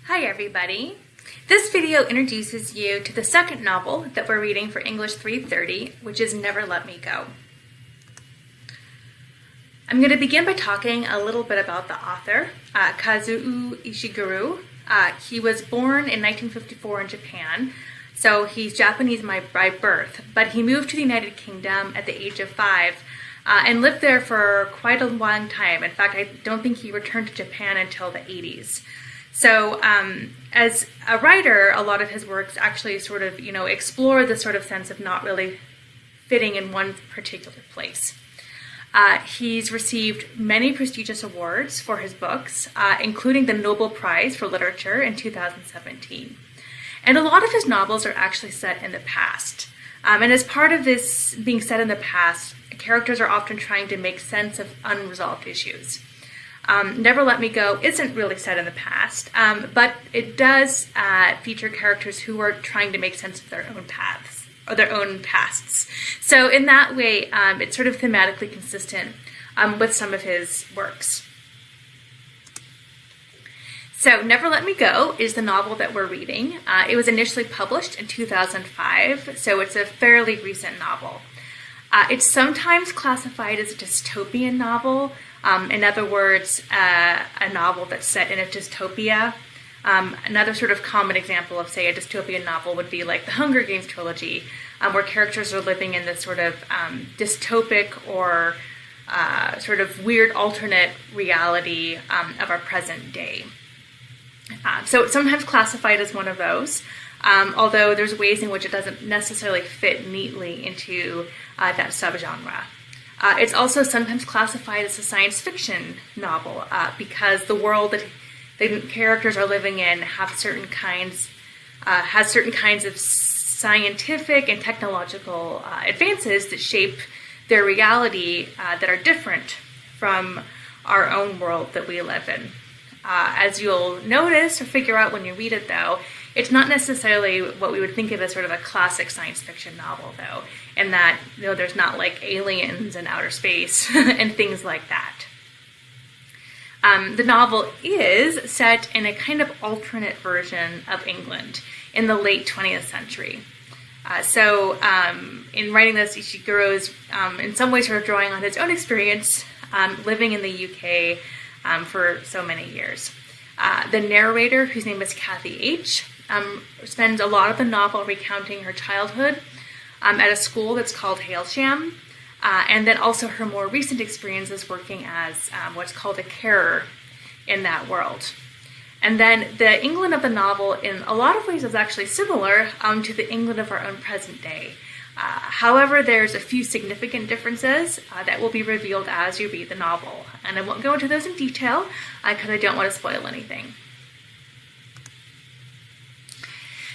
Hi everybody! This video introduces you to the second novel that we're reading for English 330, which is Never Let Me Go. I'm going to begin by talking a little bit about the author, Kazuo Ishiguro. He was born in 1954 in Japan, so he's Japanese by birth, but he moved to the United Kingdom at the age of 5 and lived there for quite a long time. In fact, I don't think he returned to Japan until the 80s. So as a writer, a lot of his works actually sort of, explore the sort of sense of not really fitting in one particular place. He's received many prestigious awards for his books, including the Nobel Prize for Literature in 2017. And a lot of his novels are actually set in the past. And as part of this being set in the past, characters are often trying to make sense of unresolved issues. Never Let Me Go isn't really set in the past, but it does feature characters who are trying to make sense of their own paths, or their own pasts. So in that way, it's sort of thematically consistent with some of his works. So Never Let Me Go is the novel that we're reading. It was initially published in 2005, so it's a fairly recent novel. It's sometimes classified as a dystopian novel. In other words, a novel that's set in a dystopia. Another sort of common example of, say, a dystopian novel would be like the Hunger Games trilogy, where characters are living in this sort of dystopic or sort of weird alternate reality of our present day. So it's sometimes classified as one of those, although there's ways in which it doesn't necessarily fit neatly into that subgenre. It's also sometimes classified as a science fiction novel because the world that the characters are living in has certain kinds of scientific and technological advances that shape their reality that are different from our own world that we live in. As you'll notice or figure out when you read it, though, it's not necessarily what we would think of as sort of a classic science fiction novel, though, in that there's not like aliens in outer space and things like that. The novel is set in a kind of alternate version of England in the late 20th century. So in writing this, Ishiguro is in some ways sort of drawing on his own experience living in the UK for so many years. The narrator, whose name is Kathy H., spends a lot of the novel recounting her childhood at a school that's called Hailsham, and then also her more recent experiences working as what's called a carer in that world. And then the England of the novel, in a lot of ways, is actually similar to the England of our own present day. However, there's a few significant differences that will be revealed as you read the novel. And I won't go into those in detail because I don't want to spoil anything.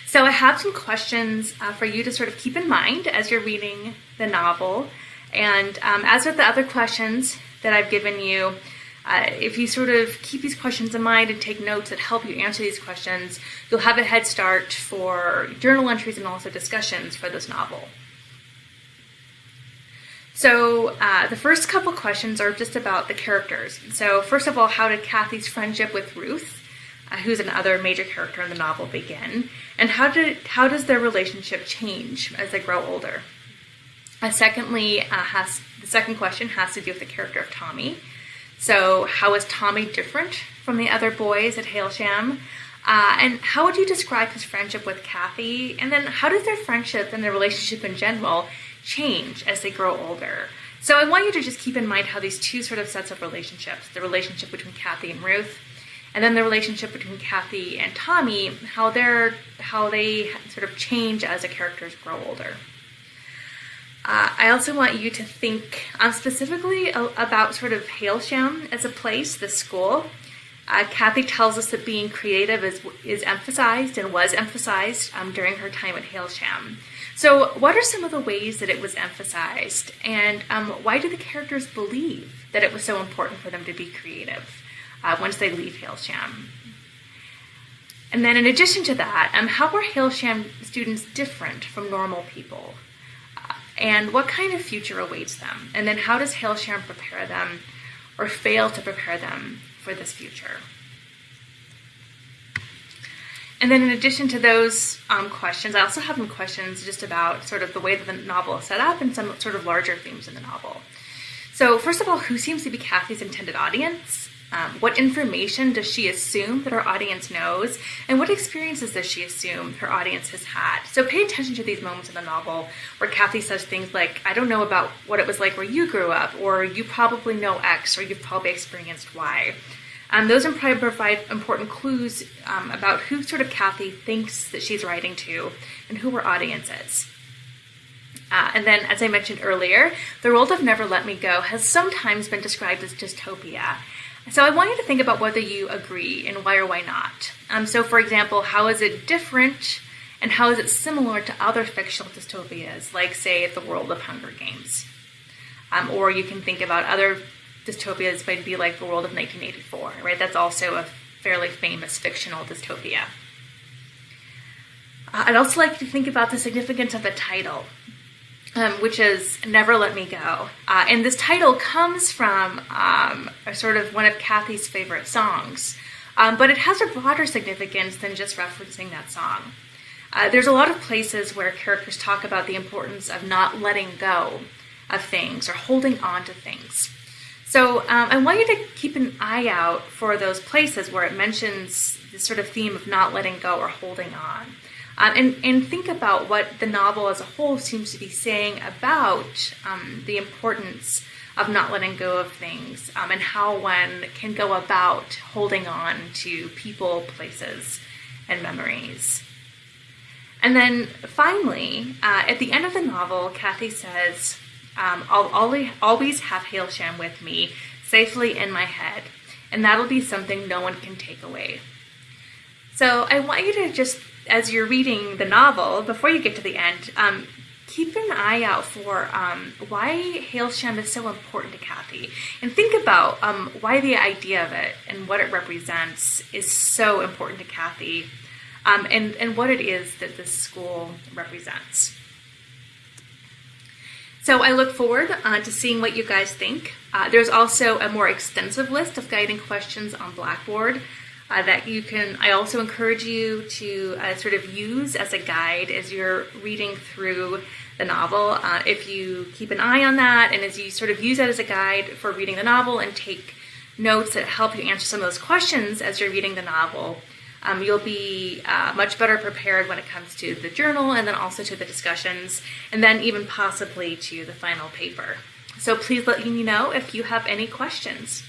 So I have some questions for you to sort of keep in mind as you're reading the novel. And as with the other questions that I've given you, if you sort of keep these questions in mind and take notes that help you answer these questions, you'll have a head start for journal entries and also discussions for this novel. So the first couple questions are just about the characters. So first of all, how did Kathy's friendship with Ruth, who's another major character in the novel, begin? And how does their relationship change as they grow older? Secondly, the second question has to do with the character of Tommy. So how is Tommy different from the other boys at Hailsham? And how would you describe his friendship with Kathy? And then how does their friendship and their relationship in general change as they grow older? So I want you to just keep in mind how these two sort of sets of relationships, the relationship between Kathy and Ruth, and then the relationship between Kathy and Tommy, how they sort of change as the characters grow older. I also want you to think specifically about sort of Hailsham as a place, this school. Kathy tells us that being creative is emphasized and was emphasized during her time at Hailsham. So what are some of the ways that it was emphasized, and why do the characters believe that it was so important for them to be creative once they leave Hailsham? And then in addition to that, how were Hailsham students different from normal people? And what kind of future awaits them? And then how does Hailsham prepare them or fail to prepare them for this future? And then in addition to those questions, I also have some questions just about sort of the way that the novel is set up and some sort of larger themes in the novel. So first of all, who seems to be Kathy's intended audience? What information does she assume that her audience knows? And what experiences does she assume her audience has had? So pay attention to these moments in the novel where Kathy says things like, I don't know about what it was like where you grew up, or you probably know X, or you've probably experienced Y. Those probably provide important clues about who sort of Kathy thinks that she's writing to and who her audience is. And then, as I mentioned earlier, the world of Never Let Me Go has sometimes been described as dystopia. So I want you to think about whether you agree and why or why not. So for example, how is it different and how is it similar to other fictional dystopias, like say the world of Hunger Games? Or you can think about other dystopias might be like the world of 1984, right? That's also a fairly famous fictional dystopia. I'd also like to think about the significance of the title, which is Never Let Me Go. And this title comes from a sort of one of Kathy's favorite songs, but it has a broader significance than just referencing that song. There's a lot of places where characters talk about the importance of not letting go of things or holding on to things. So I want you to keep an eye out for those places where it mentions this sort of theme of not letting go or holding on. And think about what the novel as a whole seems to be saying about the importance of not letting go of things and how one can go about holding on to people, places, and memories. And then finally, at the end of the novel, Kathy says, I'll always have Hailsham with me, safely in my head, and that'll be something no one can take away. So I want you to just, as you're reading the novel, before you get to the end, keep an eye out for why Hailsham is so important to Kathy. And think about why the idea of it and what it represents is so important to Kathy, and what it is that this school represents. So I look forward to seeing what you guys think. There's also a more extensive list of guiding questions on Blackboard that you can, I also encourage you to sort of use as a guide as you're reading through the novel. If you keep an eye on that and as you sort of use that as a guide for reading the novel and take notes that help you answer some of those questions as you're reading the novel, you'll be much better prepared when it comes to the journal and then also to the discussions and then even possibly to the final paper. So please let me know if you have any questions.